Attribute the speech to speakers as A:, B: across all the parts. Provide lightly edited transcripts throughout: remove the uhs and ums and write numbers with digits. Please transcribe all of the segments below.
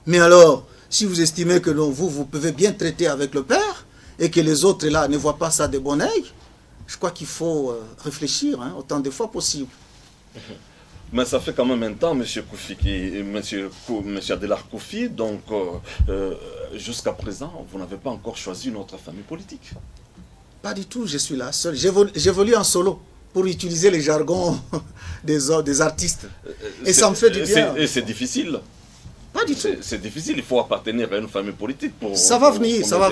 A: Mais alors, si vous estimez que non, vous pouvez bien traiter avec le père et que les autres là ne voient pas ça de bon oeil, je crois qu'il faut réfléchir autant de fois possible.
B: Mais ça fait quand même un temps, M. Koufi, M. Adelard Koufi, donc jusqu'à présent, vous n'avez pas encore choisi une autre famille politique.
A: Pas du tout, je suis là seul. J'évolue en solo, pour utiliser les jargons des artistes. Et ça me fait du bien.
B: Et c'est difficile.
A: Pas du tout.
B: C'est difficile, il faut appartenir à une famille politique pour...
A: Ça va venir, ça va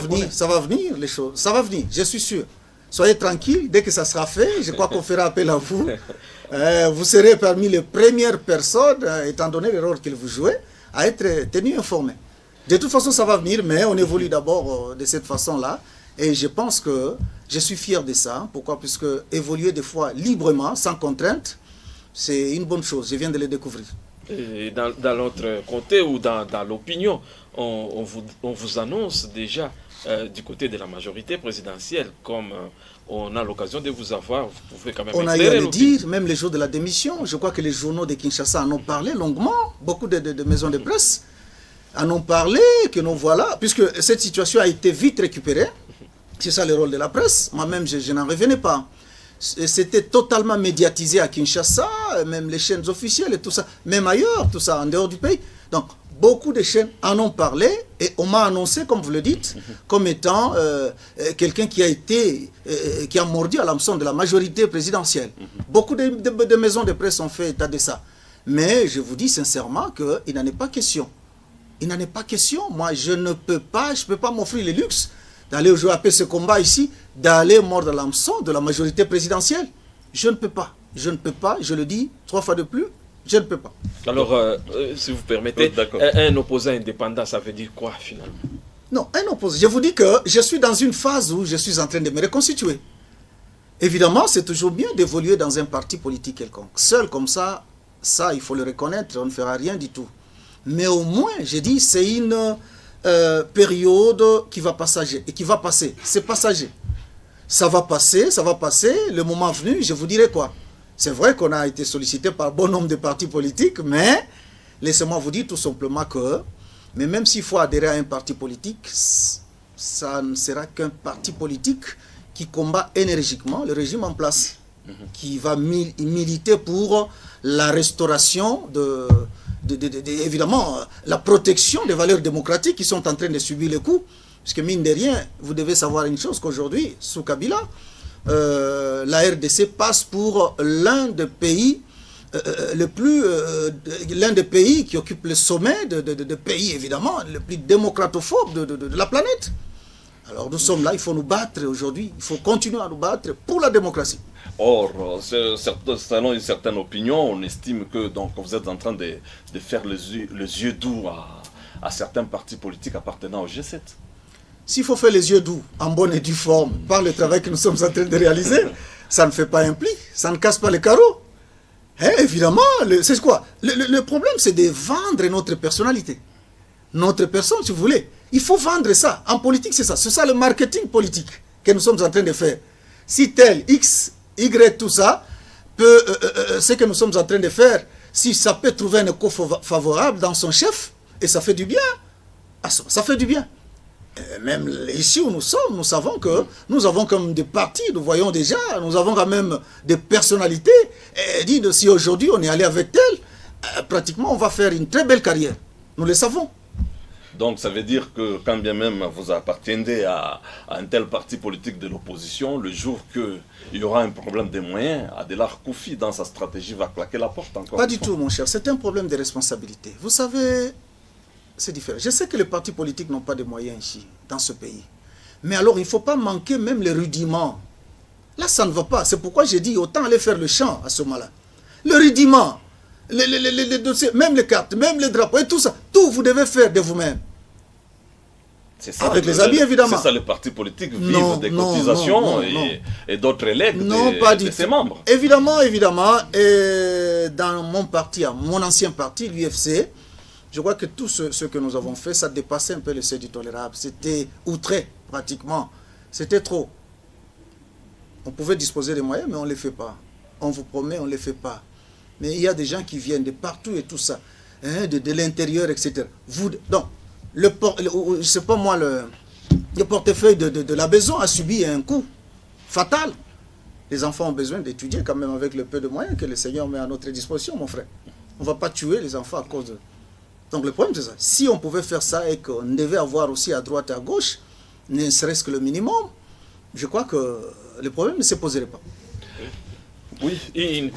A: venir, les choses. Ça va venir, je suis sûr. Soyez tranquille, dès que ça sera fait, je crois qu'on fera appel à vous. Vous serez parmi les premières personnes, étant donné le rôle que vous jouez, à être tenu informé. De toute façon, ça va venir, mais on évolue d'abord de cette façon-là. Et je pense que je suis fier de ça. Pourquoi? Puisque évoluer des fois librement, sans contrainte, c'est une bonne chose. Je viens de le découvrir.
C: Et dans l'autre côté ou dans l'opinion, on vous annonce déjà du côté de la majorité présidentielle, comme on a l'occasion de vous avoir, vous pouvez quand même
A: on a eu à le dire, même les jours de la démission. Je crois que les journaux de Kinshasa en ont parlé longuement. Beaucoup de maisons de presse en ont parlé, que nous voilà, puisque cette situation a été vite récupérée. C'est ça le rôle de la presse. Moi-même, je n'en revenais pas. C'était totalement médiatisé à Kinshasa, même les chaînes officielles et tout ça, même ailleurs, tout ça, en dehors du pays. Donc, beaucoup de chaînes en ont parlé et on m'a annoncé, comme vous le dites, comme étant quelqu'un qui a mordu à l'hameçon de la majorité présidentielle. Beaucoup de maisons de presse ont fait état de ça. Mais je vous dis sincèrement qu'il n'en est pas question. Il n'en est pas question. Moi, je ne peux pas m'offrir le luxe d'aller jouer à ce combat ici, d'aller mordre à l'hameçon de la majorité présidentielle. Je ne peux pas. Je ne peux pas, je le dis 3 fois de plus, je ne peux pas.
C: Alors, si vous permettez, un opposant indépendant, ça veut dire quoi finalement?
A: Non, un opposant. Je vous dis que je suis dans une phase où je suis en train de me reconstituer. Évidemment, c'est toujours bien d'évoluer dans un parti politique quelconque. Seul comme ça, il faut le reconnaître, on ne fera rien du tout. Mais au moins, j'ai dit, c'est une période qui va passager et qui va passer. C'est passager. Ça va passer, le moment venu, je vous dirai quoi. C'est vrai qu'on a été sollicité par bon nombre de partis politiques, mais laissez-moi vous dire tout simplement que, mais même s'il faut adhérer à un parti politique, ça ne sera qu'un parti politique qui combat énergiquement le régime en place, qui va militer pour la restauration évidemment, la protection des valeurs démocratiques qui sont en train de subir les coups. Parce que mine de rien, vous devez savoir une chose, qu'aujourd'hui, sous Kabila, la RDC passe pour l'un des pays l'un des pays qui occupe le sommet de pays, évidemment, le plus démocratophobe de la planète. Alors nous sommes là, il faut nous battre aujourd'hui, il faut continuer à nous battre pour la démocratie.
B: Or, selon une certaine opinion, on estime que donc, vous êtes en train de faire les yeux doux à certains partis politiques appartenant au G7.
A: S'il faut faire les yeux doux, en bonne et due forme, par le travail que nous sommes en train de réaliser, ça ne fait pas un pli, ça ne casse pas les carreaux. Évidemment, c'est quoi? Le problème, c'est de vendre notre personnalité. Notre personne, si vous voulez. Il faut vendre ça. En politique, c'est ça. C'est ça le marketing politique que nous sommes en train de faire. Si tel, X, Y, tout ça, ce que nous sommes en train de faire, si ça peut trouver un écho favorable dans son chef, et ça fait du bien, ça fait du bien. Et même ici où nous sommes, nous savons que nous avons comme des partis, nous voyons déjà, nous avons quand même des personnalités, et dit si aujourd'hui on est allé avec tel, pratiquement on va faire une très belle carrière. Nous le savons.
B: Donc ça veut dire que quand bien même vous appartiendrez à un tel parti politique de l'opposition, le jour qu'il y aura un problème de moyens, Adelard Koufi dans sa stratégie va claquer la porte encore.
A: Pas du tout mon cher, c'est un problème de responsabilité. Vous savez, c'est différent. Je sais que les partis politiques n'ont pas de moyens ici, dans ce pays. Mais alors il ne faut pas manquer même les rudiments. Là ça ne va pas, c'est pourquoi j'ai dit autant aller faire le champ à ce moment-là. Le rudiment, les dossiers, même les cartes, même les drapeaux et tout ça, tout vous devez faire de vous-même.
B: C'est ça,
A: avec les amis, évidemment.
B: C'est ça, les partis politiques vivent des cotisations et d'autres legs de ses membres.
A: Évidemment, évidemment. Et dans mon parti, mon ancien parti, l'UFC, je crois que tout ce que nous avons fait, ça dépassait un peu le seuil du tolérable. C'était outré, pratiquement. C'était trop. On pouvait disposer des moyens, mais on ne les fait pas. On vous promet, on ne les fait pas. Mais il y a des gens qui viennent de partout et tout ça. hein, de l'intérieur, etc. Donc, je sais pas moi, le portefeuille de la maison a subi un coup fatal. Les enfants ont besoin d'étudier quand même avec le peu de moyens que le Seigneur met à notre disposition, mon frère. On ne va pas tuer les enfants à cause de... Donc le problème c'est ça. Si on pouvait faire ça et qu'on devait avoir aussi à droite et à gauche, ne serait-ce que le minimum, je crois que le problème ne se poserait pas.
C: Oui, et une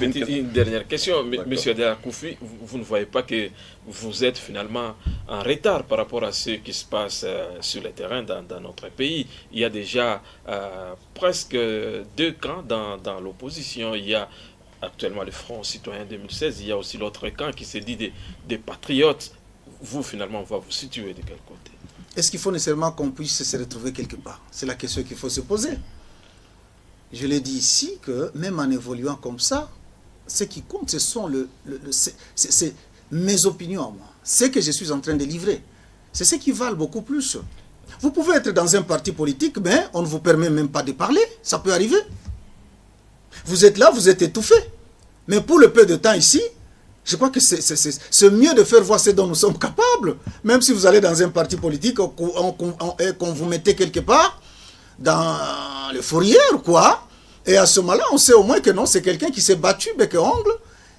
C: dernière question, Monsieur Adela-Koufi, vous ne voyez pas que vous êtes finalement en retard par rapport à ce qui se passe sur le terrain dans notre pays. Il y a déjà presque 2 camps dans l'opposition. Il y a actuellement le Front Citoyen 2016, il y a aussi l'autre camp qui se dit des patriotes. Vous, finalement, on va vous situer de quel côté?
A: Est-ce qu'il faut nécessairement qu'on puisse se retrouver quelque part? C'est la question qu'il faut se poser. Je l'ai dit ici que même en évoluant comme ça, ce qui compte, ce sont c'est mes opinions à moi. Ce que je suis en train de livrer. C'est ce qui valent beaucoup plus. Vous pouvez être dans un parti politique, mais on ne vous permet même pas de parler. Ça peut arriver. Vous êtes là, vous êtes étouffé. Mais pour le peu de temps ici, je crois que c'est mieux de faire voir ce dont nous sommes capables. Même si vous allez dans un parti politique et qu'on vous mettez quelque part, dans les fourrières, quoi. Et à ce moment-là, on sait au moins que non, c'est quelqu'un qui s'est battu bec et ongle.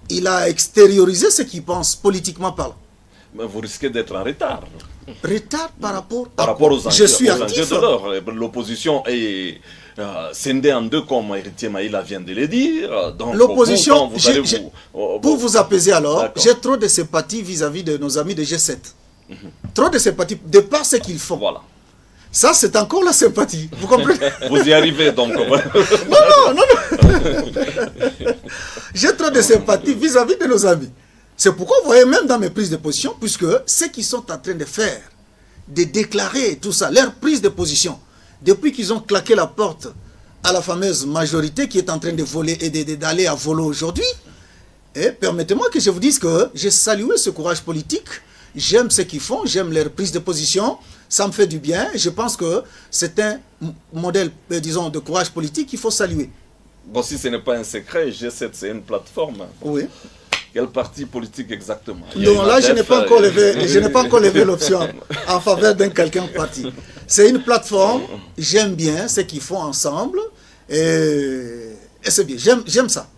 A: Il a extériorisé ce qu'il pense, politiquement parlant.
B: Mais vous risquez d'être en retard.
A: Retard par rapport
B: aux enjeux,
A: je suis actif.
B: De l'heure. L'opposition est scindée en 2, comme Héritier Maïla vient de le dire.
A: L'opposition, pour vous apaiser alors, j'ai trop de sympathie vis-à-vis de nos amis de G7. Trop de sympathie, de par ce qu'ils font.
B: Voilà.
A: Ça, c'est encore la sympathie. Vous comprenez?
B: Vous y arrivez, donc.
A: Non. J'ai trop de sympathie vis-à-vis de nos amis. C'est pourquoi vous voyez même dans mes prises de position, puisque ce qu'ils sont en train de faire, de déclarer tout ça, leur prise de position, depuis qu'ils ont claqué la porte à la fameuse majorité qui est en train de voler et d'aller à volo aujourd'hui, et permettez-moi que je vous dise que j'ai salué ce courage politique. J'aime ce qu'ils font, j'aime leur prise de position, ça me fait du bien. Je pense que c'est un modèle, disons, de courage politique qu'il faut saluer.
B: Bon, si ce n'est pas un secret, G7, c'est une plateforme.
A: Oui.
B: Quel parti politique exactement?
A: Non, là, je n'ai pas encore levé l'option en faveur d'un quelqu'un parti. C'est une plateforme, j'aime bien ce qu'ils font ensemble, et c'est bien, j'aime ça.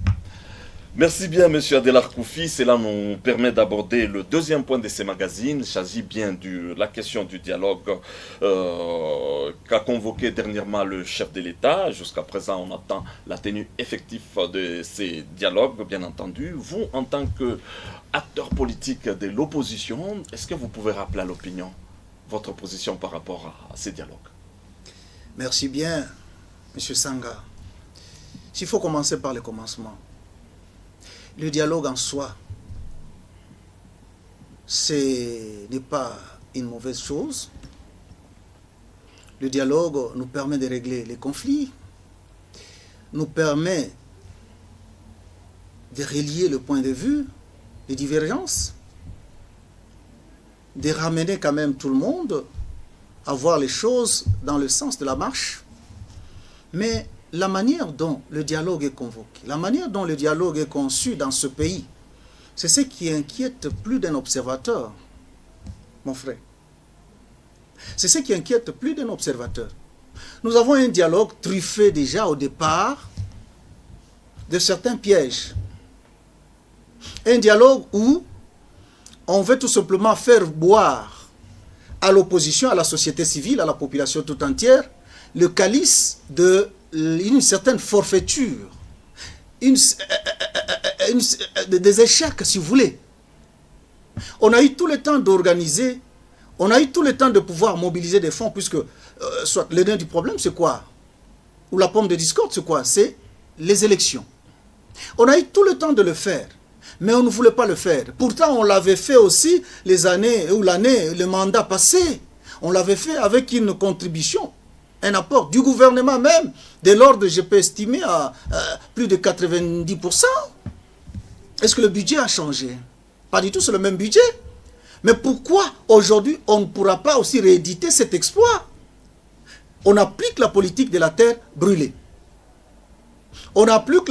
B: Merci bien, M. Adela-Koufi. Cela nous permet d'aborder le 2e point de ces magazines. Il s'agit bien de la question du dialogue qu'a convoqué dernièrement le chef de l'État. Jusqu'à présent, on attend la tenue effective de ces dialogues, bien entendu. Vous, en tant qu'acteur politique de l'opposition, est-ce que vous pouvez rappeler à l'opinion votre position par rapport à ces dialogues?
A: Merci bien, M. Sanga. S'il faut commencer par le commencement. Le dialogue en soi, ce n'est pas une mauvaise chose. Le dialogue nous permet de régler les conflits, nous permet de relier le point de vue, les divergences, de ramener quand même tout le monde à voir les choses dans le sens de la marche. Mais la manière dont le dialogue est convoqué, la manière dont le dialogue est conçu dans ce pays, c'est ce qui inquiète plus d'un observateur, mon frère. C'est ce qui inquiète plus d'un observateur. Nous avons un dialogue truffé déjà au départ de certains pièges. Un dialogue où on veut tout simplement faire boire à l'opposition, à la société civile, à la population tout entière, le calice d'une certaine forfaiture, des échecs, si vous voulez. On a eu tout le temps d'organiser, on a eu tout le temps de pouvoir mobiliser des fonds, puisque soit le nœud du problème, c'est quoi? Ou la pomme de discorde, c'est quoi? C'est les élections. On a eu tout le temps de le faire, mais on ne voulait pas le faire. Pourtant, on l'avait fait aussi les années, ou le mandat passé. On l'avait fait avec une contribution, un apport du gouvernement même, de l'ordre, je peux estimer, à plus de 90%. Est-ce que le budget a changé? Pas du tout, c'est le même budget. Mais pourquoi aujourd'hui on ne pourra pas aussi rééditer cet exploit? On applique la politique de la terre brûlée. On applique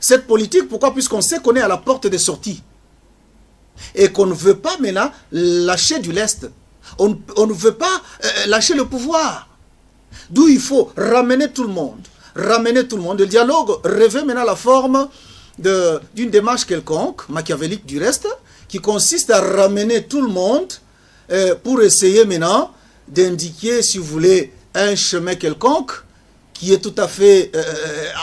A: cette politique, pourquoi? Puisqu'on sait qu'on est à la porte des sorties. et qu'on ne veut pas maintenant lâcher du lest. On ne veut pas lâcher le pouvoir. D'où il faut ramener tout le monde. Ramener tout le monde. Le dialogue revêt maintenant la forme d'une démarche quelconque, machiavélique du reste, qui consiste à ramener tout le monde pour essayer maintenant d'indiquer, si vous voulez, un chemin quelconque qui est tout à fait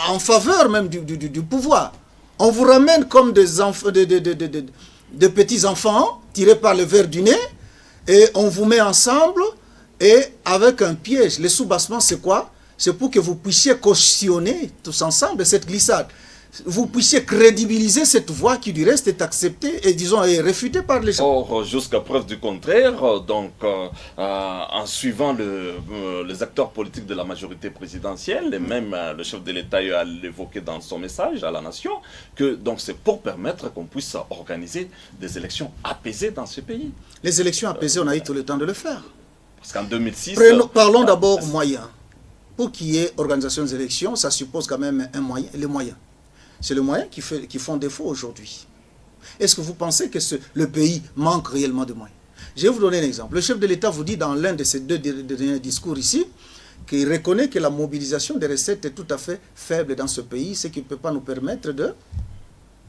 A: en faveur même du pouvoir. On vous ramène comme des enfants, de petits enfants tirés par le verre du nez, et on vous met ensemble et avec un piège. Le soubassement, c'est quoi? C'est pour que vous puissiez cautionner tous ensemble cette glissade. Vous puissiez crédibiliser cette voie qui du reste est acceptée et disons est réfutée par les gens.
B: Or, jusqu'à preuve du contraire, donc en suivant les acteurs politiques de la majorité présidentielle, et même le chef de l'État a l'évoqué dans son message à la nation, que donc c'est pour permettre qu'on puisse organiser des élections apaisées dans ce pays.
A: Les élections apaisées, on a eu tout le temps de le faire.
B: Parce qu'en 2006...
A: Parlons d'abord moyens. Pour qu'il y ait organisation des élections, ça suppose quand même un moyen, les moyens. C'est le moyen qui font défaut aujourd'hui. Est-ce que vous pensez que le pays manque réellement de moyens? Je vais vous donner un exemple. Le chef de l'État vous dit dans l'un de ses deux derniers discours ici qu'il reconnaît que la mobilisation des recettes est tout à fait faible dans ce pays, ce qui ne peut pas nous permettre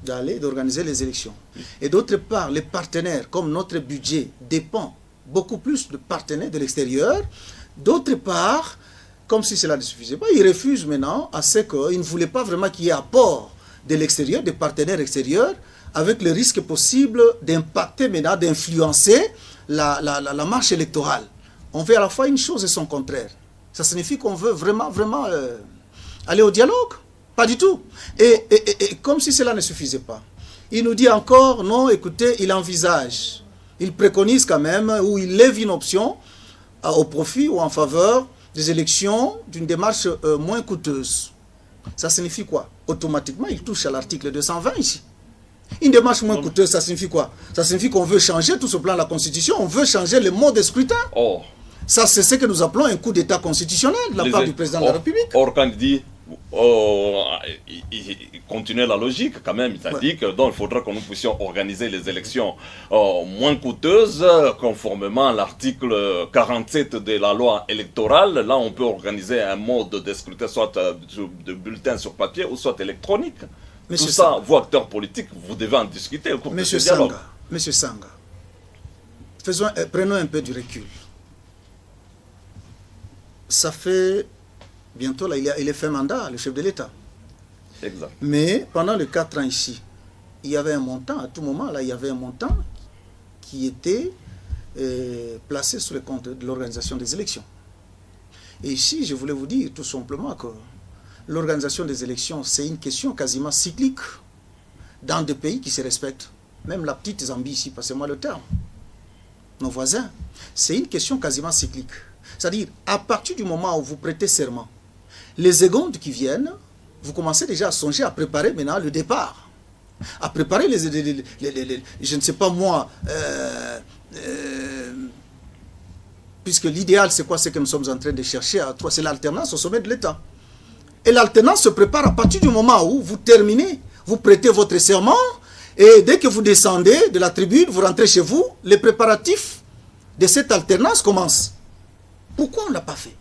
A: d'organiser les élections. Et d'autre part, les partenaires, comme notre budget dépend beaucoup plus de partenaires de l'extérieur, d'autre part, comme si cela ne suffisait pas, il refuse maintenant à ce qu'il ne voulait pas vraiment qu'il y ait apport de l'extérieur, des partenaires extérieurs, avec le risque possible d'impacter maintenant, d'influencer la marche électorale. On veut à la fois une chose et son contraire. Ça signifie qu'on veut vraiment aller au dialogue? Pas du tout. Et comme si cela ne suffisait pas. Il nous dit encore, non, écoutez, il envisage, il préconise quand même, ou il lève une option au profit ou en faveur des élections d'une démarche moins coûteuse. Ça signifie quoi? Automatiquement, il touche à l'article 220 ici. Une démarche moins coûteuse, ça signifie quoi? Ça signifie qu'on veut changer tout ce plan de la Constitution, on veut changer le mode de scrutin.
B: Oh.
A: Ça, c'est ce que nous appelons un coup d'État constitutionnel de la part du président de la République.
B: Or, quand il dit, il continuait la logique quand même, il a dit que donc, il faudra que nous puissions organiser les élections moins coûteuses, conformément à l'article 47 de la loi électorale. Là, on peut organiser un mode de scrutin, soit de bulletin sur papier ou soit électronique. Monsieur Tout ça, vous acteurs politiques, vous devez en discuter au cours de ce dialogue.
A: Monsieur Sanga, prenons un peu du recul. Ça fait bientôt, là, il est fait mandat, le chef de l'État.
B: Exact.
A: Mais pendant les 4 ans ici, il y avait un montant, à tout moment, là, il y avait un montant qui était placé sur le compte de l'organisation des élections. Et ici, je voulais vous dire tout simplement que l'organisation des élections, c'est une question quasiment cyclique dans des pays qui se respectent. Même la petite Zambie ici, passez-moi le terme. Nos voisins, c'est une question quasiment cyclique. C'est-à-dire, à partir du moment où vous prêtez serment, les secondes qui viennent, vous commencez déjà à songer à préparer maintenant le départ. À préparer je ne sais pas moi, puisque l'idéal c'est quoi? C'est que nous sommes en train de chercher, c'est l'alternance au sommet de l'État. Et l'alternance se prépare à partir du moment où vous terminez, vous prêtez votre serment, et dès que vous descendez de la tribune, vous rentrez chez vous, les préparatifs de cette alternance commencent. Pourquoi on ne l'a pas fait?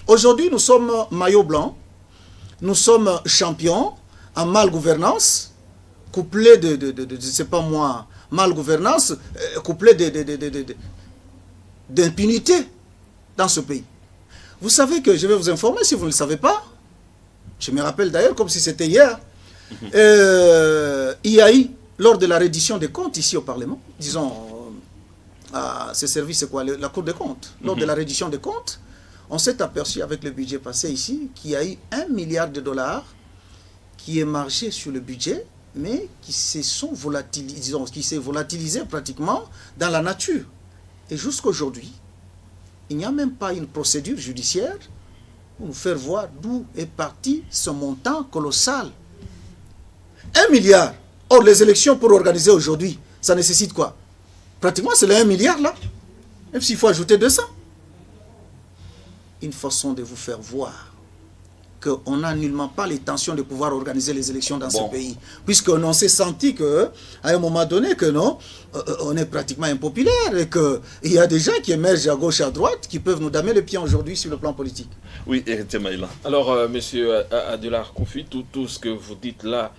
A: Aujourd'hui, nous sommes maillot blanc, nous sommes champions en mal-gouvernance, couplés je ne sais pas moi, mal-gouvernance, couplés d'impunité dans ce pays. Vous savez que, je vais vous informer si vous ne le savez pas, je me rappelle d'ailleurs comme si c'était hier, il y a eu, lors de la reddition des comptes ici au Parlement, disons, à ce service, c'est quoi, la Cour des comptes. Lors de la reddition des comptes, on s'est aperçu avec le budget passé ici qu'il y a eu 1 milliard de dollars qui est marché sur le budget, mais qui s'est volatilisé pratiquement dans la nature. Et jusqu'aujourd'hui, il n'y a même pas une procédure judiciaire pour nous faire voir d'où est parti ce montant colossal. 1 milliard. Or, les élections pour organiser aujourd'hui, ça nécessite quoi? Pratiquement, c'est le 1 milliard là. Même s'il faut ajouter 200. Une façon de vous faire voir qu'on n'a nullement pas l'intention de pouvoir organiser les élections dans ce pays. Puisqu'on s'est senti qu'à un moment donné, que non, on est pratiquement impopulaire et qu'il y a des gens qui émergent à gauche et à droite qui peuvent nous damer les pieds aujourd'hui sur le plan politique.
B: Oui, Héritier Maïla.
C: Alors, monsieur Adelar Koufi, tout ce que vous dites là,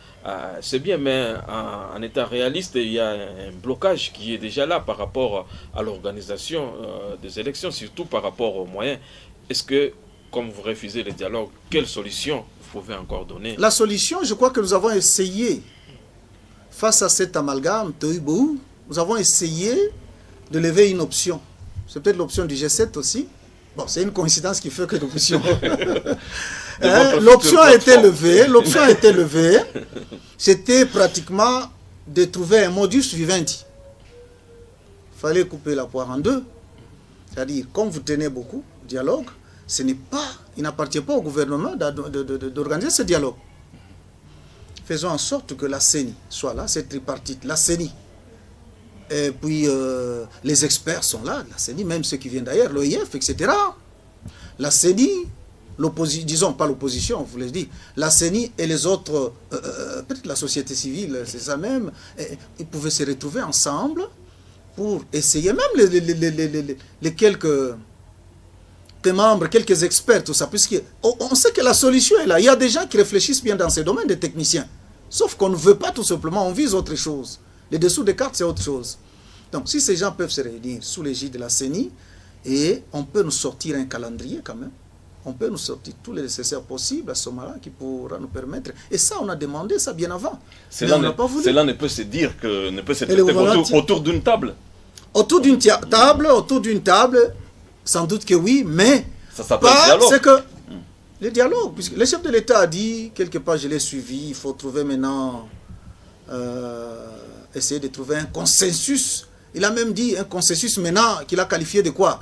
C: c'est bien, mais en état réaliste, il y a un blocage qui est déjà là par rapport à l'organisation des élections, surtout par rapport aux moyens. Est-ce que, comme vous refusez le dialogue, quelle solution vous pouvez encore donner?
A: La solution, je crois que nous avons essayé, face à cet amalgame, nous avons essayé de lever une option. C'est peut-être l'option du G7 aussi. Bon, c'est une coïncidence qui fait que l'option... l'option a été levée, c'était pratiquement de trouver un modus vivendi. Il fallait couper la poire en deux. C'est-à-dire, comme vous tenez beaucoup dialogue, il n'appartient pas au gouvernement d'organiser ce dialogue. Faisons en sorte que la CENI soit là, cette tripartite, la CENI. Et puis les experts sont là, la CENI, même ceux qui viennent d'ailleurs, l'OIF, etc. La CENI, disons pas l'opposition, vous l'avez dit, la CENI et les autres, peut-être la société civile, c'est ça même, ils pouvaient se retrouver ensemble pour essayer, même les quelques membres, quelques experts, tout ça, puisqu'on sait que la solution est là. Il y a des gens qui réfléchissent bien dans ces domaines, des techniciens. Sauf qu'on ne veut pas tout simplement, on vise autre chose. Les dessous des cartes, c'est autre chose. Donc, si ces gens peuvent se réunir sous l'égide de la CENI, et on peut nous sortir un calendrier quand même, on peut nous sortir tous les nécessaires possibles à ce moment-là qui pourra nous permettre. Et ça, on a demandé ça bien avant.
B: Cela ne peut se dire que ne peut se traiter autour d'une table. Autour d'une
A: table, sans doute que oui, mais
B: ça s'appelle dialogue.
A: C'est que le dialogue, puisque le chef de l'État a dit, quelque part je l'ai suivi, il faut trouver maintenant, essayer de trouver un consensus. Il a même dit un consensus maintenant qu'il a qualifié de quoi?